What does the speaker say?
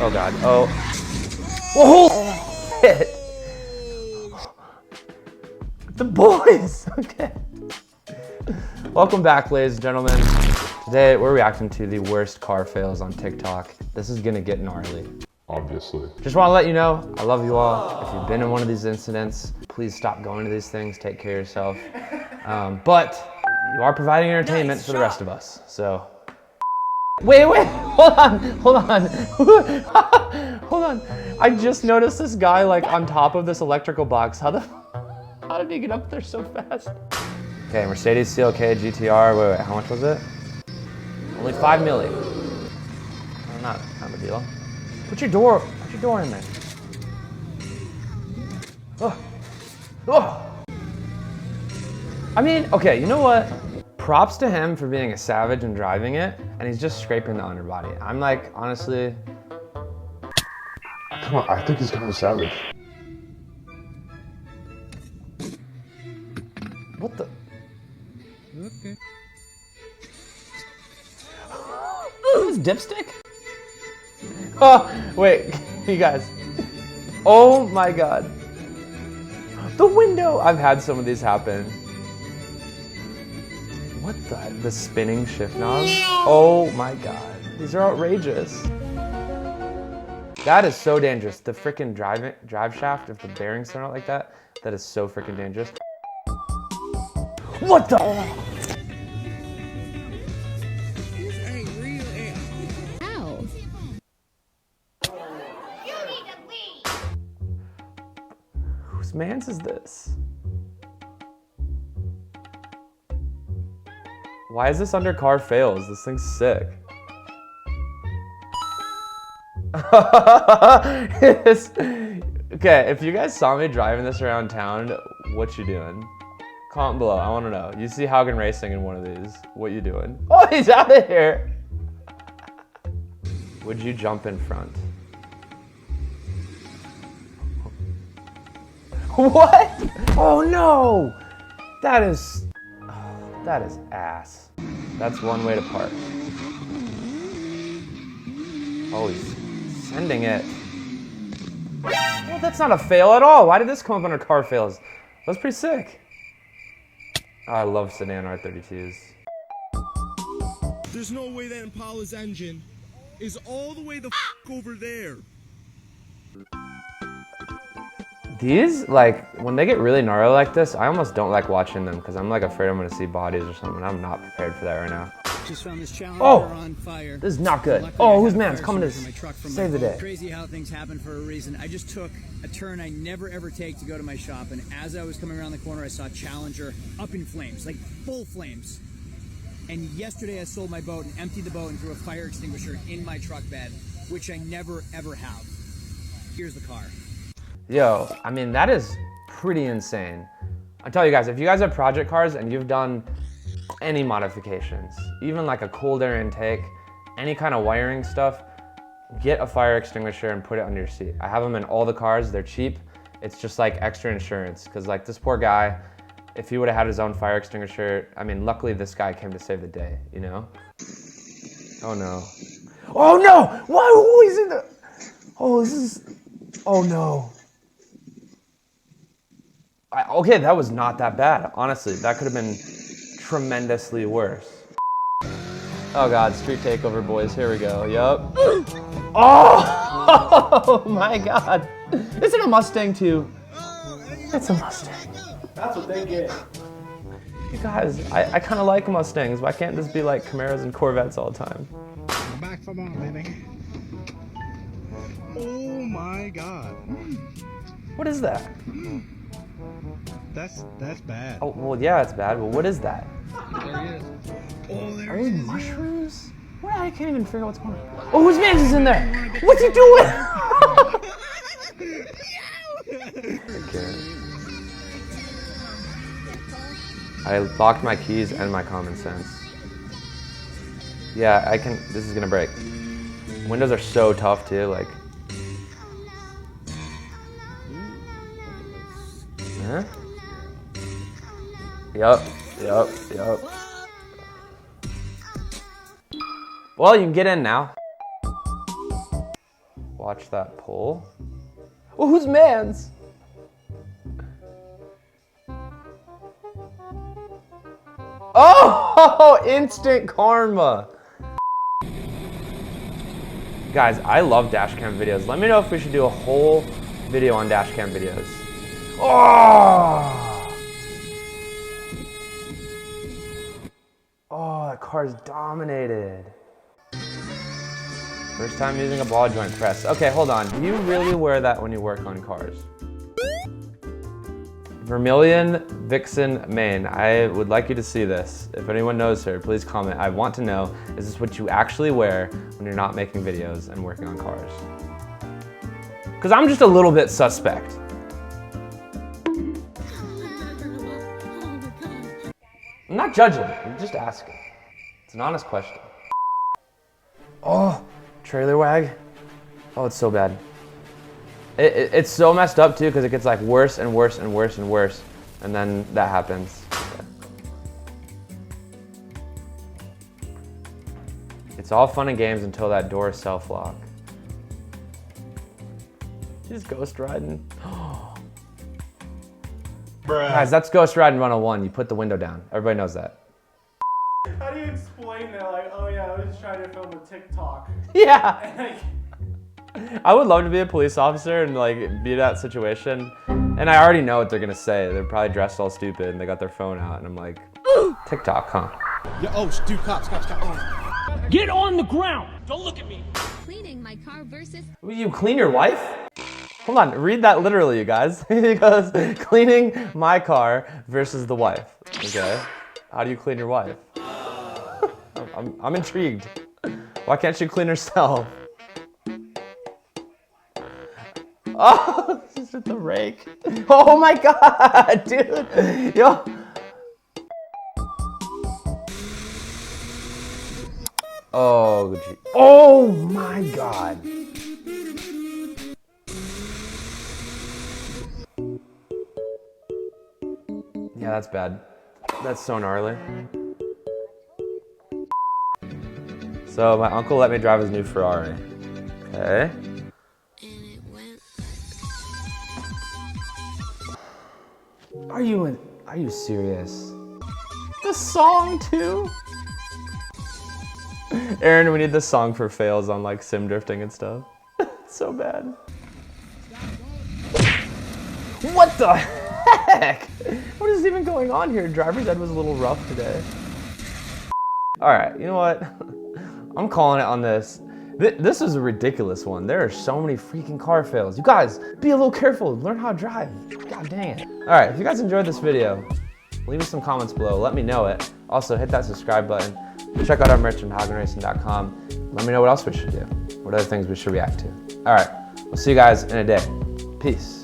Oh God, oh. Whoa, shit. The boys, okay. Welcome back, ladies and gentlemen. Today, we're reacting to the worst car fails on TikTok. This is gonna get gnarly. Obviously. Just wanna let you know, I love you all. If you've been in one of these incidents, please stop going to these things, take care of yourself. But you are providing entertainment for the rest of us, so. Wait, hold on. Hold on. I just noticed this guy like on top of this electrical box. How did he get up there so fast? Okay, Mercedes CLK GTR, wait, how much was it? Only 5 million. Not a deal. Put your door in there. Oh. I mean, okay, you know what? Props to him for being a savage and driving it, and he's just scraping the underbody. I'm like, honestly. Come on, I think he's kind of savage. What the? Okay. This dipstick? Oh, wait, you guys. Oh my God. The window. I've had some of these happen. What the spinning shift knob? Oh my God, these are outrageous. That is so dangerous. The freaking drive shaft, if the bearings turn out like that, that is so freaking dangerous. What the? This ain't real. Ow. You need to leave. Whose man's is this? Why is this under car fails? This thing's sick. Okay, if you guys saw me driving this around town, what you doing? Comment below, I wanna know. You see Haugen Racing in one of these, what you doing? Oh, he's out of here! Would you jump in front? What? Oh no! That is ass. That's one way to park. Oh, he's sending it. Well, that's not a fail at all. Why did this come up under car fails? That's pretty sick. Oh, I love sedan R32s. There's no way that Impala's engine is all the way the f over there. These, like, when they get really gnarly like this, I almost don't like watching them because I'm like afraid I'm gonna see bodies or something. I'm not prepared for that right now. Just found this Challenger on fire. This is not good. Luckily, Oh, I whose had a man's fire coming to extinguisher in my truck from save my the phone. day? Crazy how things happen for a reason. I just took a turn I never ever take to go to my shop, and as I was coming around the corner, I saw Challenger up in flames, like full flames. And yesterday I sold my boat and emptied the boat and threw a fire extinguisher in my truck bed, which I never ever have. Here's the car. Yo, I mean, that is pretty insane. I tell you guys, if you guys have project cars and you've done any modifications, even like a cold air intake, any kind of wiring stuff, get a fire extinguisher and put it under your seat. I have them in all the cars, they're cheap. It's just like extra insurance, because like this poor guy, if he would have had his own fire extinguisher, I mean, luckily this guy came to save the day, you know? Oh no. Oh no! Why? Who is in the... Oh, this is... Oh no. Okay, that was not that bad. Honestly, that could have been tremendously worse. Oh God, street takeover, boys. Here we go. Yup. Oh! Oh my God. Is it a Mustang too? It's a Mustang. That's what they get. You guys, I kind of like Mustangs. Why can't this be like Camaros and Corvettes all the time? I'm back for more, baby. Oh my God. What is that? That's bad. Oh, well, yeah, it's bad. Well, what is that? There he is. Oh, there Are he those is. mushrooms? What? I can't even figure out what's going on. Oh, whose man's is in there? What's he doing? Okay. I locked my keys and my common sense. Yeah, I can. This is gonna break. Windows are so tough too. Like. Huh? Yup. Well, you can get in now. Watch that pull. Well, whose man's? Oh, instant karma. Guys, I love dashcam videos. Let me know if we should do a whole video on dashcam videos. Oh! Oh, that car's dominated. First time using a ball joint press. Okay, hold on. Do you really wear that when you work on cars? Vermilion Vixen Main. I would like you to see this. If anyone knows her, please comment. I want to know, is this what you actually wear when you're not making videos and working on cars? Because I'm just a little bit suspect. I'm not judging, I'm just asking. It's an honest question. Oh, trailer wag. Oh, it's so bad. It's so messed up too because it gets like worse and worse and worse and worse. And then that happens. It's all fun and games until that door is self-lock. He's ghost riding. Guys, that's Ghost Riding 101. You put the window down. Everybody knows that. How do you explain that? Like, oh yeah, I was just trying to film a TikTok. Yeah. I would love to be a police officer and like be in that situation. And I already know what they're gonna say. They're probably dressed all stupid and they got their phone out and I'm like, TikTok, huh? Yeah, oh, dude, cops. Oh. Get on the ground! Don't look at me! Cleaning my car versus Will you clean your wife? Hold on, read that literally, you guys. He goes, cleaning my car versus the wife. Okay, how do you clean your wife? I'm intrigued. Why can't she clean herself? Oh, she's with the rake. Oh my God, dude. Yo. Oh, gee. Oh my God. Yeah, that's bad. That's so gnarly. So my uncle let me drive his new Ferrari. Okay. Are you serious? The song too? Aaron, we need this song for fails on like sim drifting and stuff. It's so bad. What the heck? What is even going on here? Driver's ed was a little rough today. All right, you know what? I'm calling it on this. This is a ridiculous one. There are so many freaking car fails. You guys, be a little careful. Learn how to drive. God dang it. All right, if you guys enjoyed this video, leave me some comments below. Let me know it. Also, hit that subscribe button. Check out our merch on HaugenRacing.com. Let me know what else we should do. What other things we should react to. All right, we'll see you guys in a day. Peace.